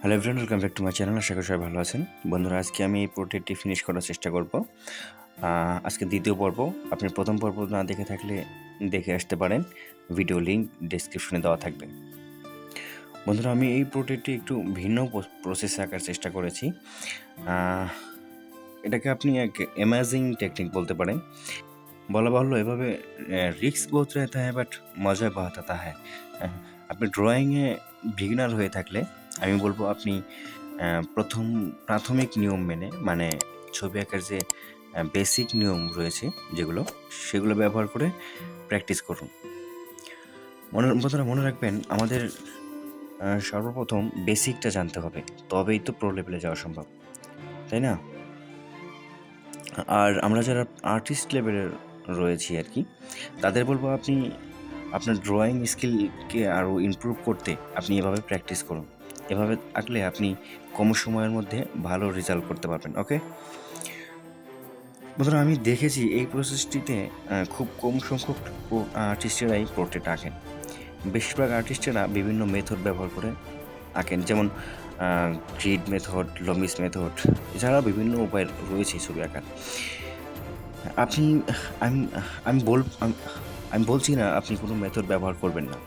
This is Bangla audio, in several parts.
Hello everyone, welcome back to my channel. আশা করি সবাই ভালো আছেন। বন্ধুরা, আজকে আমি এই পোর্ট্রেটটি ফিনিশ করার চেষ্টা করব। আজকে দ্বিতীয় পর্ব। আপনি প্রথম পর্ব না দেখে থাকলে দেখে আসতে পারেন, ভিডিও লিঙ্ক ডেসক্রিপশনে দেওয়া থাকবে। বন্ধুরা, আমি এই পোর্ট্রেটটি একটু ভিন্ন প্রসেসে আঁকার চেষ্টা করেছি। এটাকে আপনি এক অ্যামেজিং টেকনিক বলতে পারেন। বলা বাহুল্য, এভাবে রিস্ক বহুত রেহতা হ্যাঁ, বাট মজা বহুত আতা হ্যাঁ। আপনি ড্রয়িংয়ে বিগিনার হয়ে থাকলে আমি বলবো আপনি প্রাথমিক নিয়ম মেনে, মানে ছবি আঁকার যে বেসিক নিয়ম রয়েছে সেগুলো ব্যবহার করে প্র্যাকটিস করুন। বন্ধুরা, মনে রাখবেন, আমাদের সর্বপ্রথম বেসিকটা জানতে হবে, তবেই তো প্রো লেভেলে যাওয়া সম্ভব, তাই না? আর আমরা যারা আর্টিস্ট লেভেলের রয়েছি আর কি, তাদের বলবো আপনি আপনার ড্রয়িং স্কিলকে আরও ইমপ্রুভ করতে আপনি এভাবে প্র্যাকটিস করুন। এভাবে আঁকলে আপনি কম সময়ের মধ্যে ভালো রেজাল্ট করতে পারবেন। ওকে বন্ধুরা, আমি দেখেছি এই প্রসেসটিতে খুব কম সংখ্যক আর্টিস্টেরাই পোর্ট্রেট আঁকেন। বেশিরভাগ আর্টিস্টেরা বিভিন্ন মেথড ব্যবহার করে আঁকেন, যেমন গ্রিড মেথড, লমিস মেথড, এছাড়াও বিভিন্ন উপায় রয়েছে ছবি আঁকার। আপনি আমি আমি বল আমি বলছি না আপনি কোনো মেথড ব্যবহার করবেন না।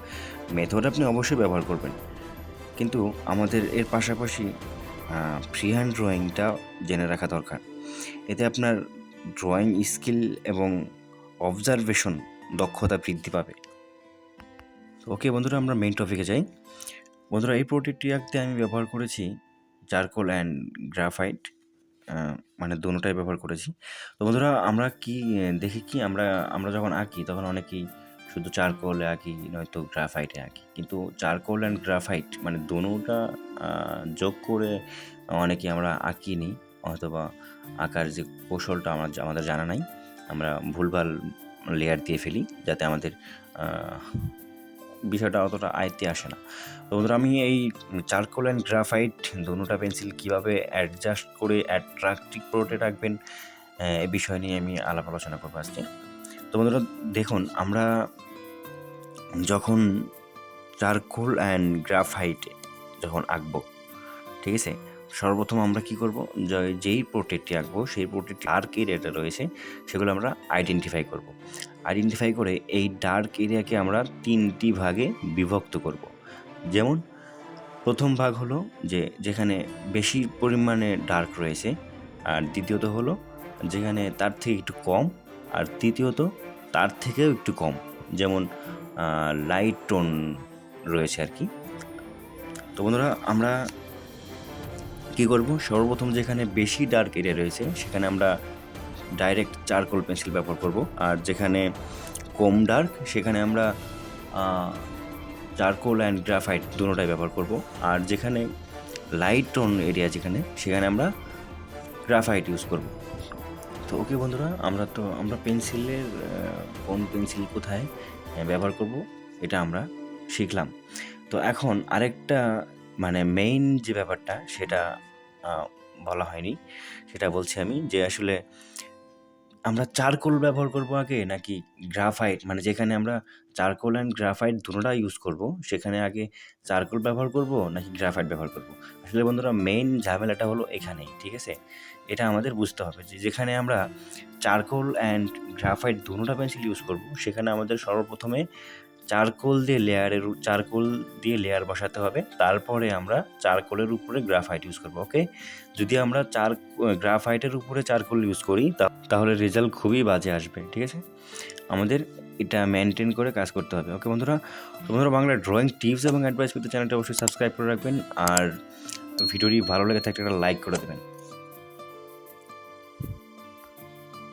মেথড আপনি অবশ্যই ব্যবহার করবেন, কিন্তু আমাদের এর পাশাপাশি ফ্রি হ্যান্ড ড্রয়িংটা জেনে রাখা দরকার। এতে আপনার ড্রয়িং স্কিল এবং অবজারভেশন দক্ষতা বৃদ্ধি পাবে। ওকে বন্ধুরা, আমরা মেইন টপিকে যাই। বন্ধুরা, এই পোর্ট্রেটটি আঁকতে আমি ব্যবহার করেছি চারকোল অ্যান্ড গ্রাফাইট, মানে দুটোটাই ব্যবহার করেছি। তো বন্ধুরা, আমরা দেখি কি, আমরা যখন আঁকি তখন অনেকেই শুধু চারকোলে আঁকি, নয়তো গ্রাফাইটে আঁকি। কিন্তু চারকোল অ্যান্ড গ্রাফাইট মানে দুটোটা যোগ করে অনেকেই আমরা আঁকিনি, অথবা আঁকার যে কৌশলটা আমাদের জানা নাই। আমরা ভুলভাল লেয়ার দিয়ে ফেলি, যাতে আমাদের বিষয়টা অতটা আয়ত্তে আসে না। তো বন্ধুরা, আমি এই চারকোল অ্যান্ড গ্রাফাইট দুটোটা পেন্সিল কীভাবে অ্যাডজাস্ট করে অ্যাট্রাক্টিভ পোর্ট্রেট আঁকবেন এই বিষয় নিয়ে আমি আলাপ আলোচনা করবো আজকে। তো বন্ধুরা দেখুন, আমরা যখন চারকোল অ্যান্ড গ্রাফাইটে যখন আঁকবো, ঠিক আছে, সর্বপ্রথম আমরা কি করব, যেই পোর্ট্রেটটি আঁকবো সেই পোর্ট্রেটটি ডার্ক এরিয়াটা রয়েছে সেগুলো আমরা আইডেন্টিফাই করে এই ডার্ক এরিয়াকে আমরা 3টি ভাগে বিভক্ত করব। যেমন প্রথম ভাগ হলো যেখানে বেশি পরিমাণে ডার্ক রয়েছে, আর দ্বিতীয়ত হলো যেখানে তার থেকে একটু কম, আর তৃতীয়ত তার থেকেও একটু কম, যেমন লাইট টোন রয়েছে আর কি। তো বন্ধুরা, আমরা কী করব, সর্বপ্রথম যেখানে বেশি ডার্ক এরিয়া রয়েছে সেখানে আমরা ডাইরেক্ট চারকোল পেন্সিল ব্যবহার করব, আর যেখানে কম ডার্ক সেখানে আমরা চারকোল অ্যান্ড গ্রাফাইট দুটোটাই ব্যবহার করব, আর যেখানে লাইট টোন এরিয়া সেখানে আমরা গ্রাফাইট ইউজ করব। তো ওকে বন্ধুরা, আমরা পেন্সিলের কোন পেন্সিল কোথায় ব্যবহার করব এটা আমরা শিখলাম। তো এখন আরেকটা, মানে মেইন যে ব্যাপারটা সেটা বলা হয়নি, সেটা বলছি আমি, যে আসলে আমরা চারকোল ব্যবহার করব আগে নাকি গ্রাফাইট, মানে যেখানে আমরা চারকোল অ্যান্ড গ্রাফাইট দুটোটা ইউজ করব সেখানে আগে চারকোল ব্যবহার করব নাকি গ্রাফাইট ব্যবহার করব। আসলে বন্ধুরা, মেইন ঝামেলাটা হলো এখানেই, ঠিক আছে? এটা আমাদের বুঝতে হবে যে যেখানে আমরা চারকোল অ্যান্ড গ্রাফাইট দুটোটা পেন্সিল ইউজ করব সেখানে আমাদের সর্বপ্রথমে চারকোল দিয়ে লেয়ার বসাতে হবে, তারপরে আমরা চারকোলের উপরে গ্রাফাইট ইউজ করব। ওকে, যদি আমরা গ্রাফাইটের উপরে চারকোল ইউজ করি তাহলে রেজাল্ট খুবই বাজে আসবে, ঠিক আছে? আমাদের এটা মেনটেন করে কাজ করতে হবে। ওকে বন্ধুরা, বাংলা ড্রয়িং টিপস এবং অ্যাডভাইস পেতে চ্যানেলটা অবশ্যই সাবস্ক্রাইব করে রাখবেন, আর ভিডিওটি ভালো লেগে থাকলে একটা লাইক করে দেবেন।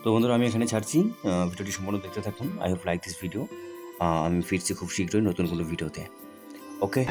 তো বন্ধুরা, আমি এখানে ছাড়ছি, ভিডিওটি সম্পূর্ণ দেখতে থাকুন। I hope like this video. আমি ফিরছি খুব শীঘ্রই নতুন কোনো ভিডিওতে। ওকে।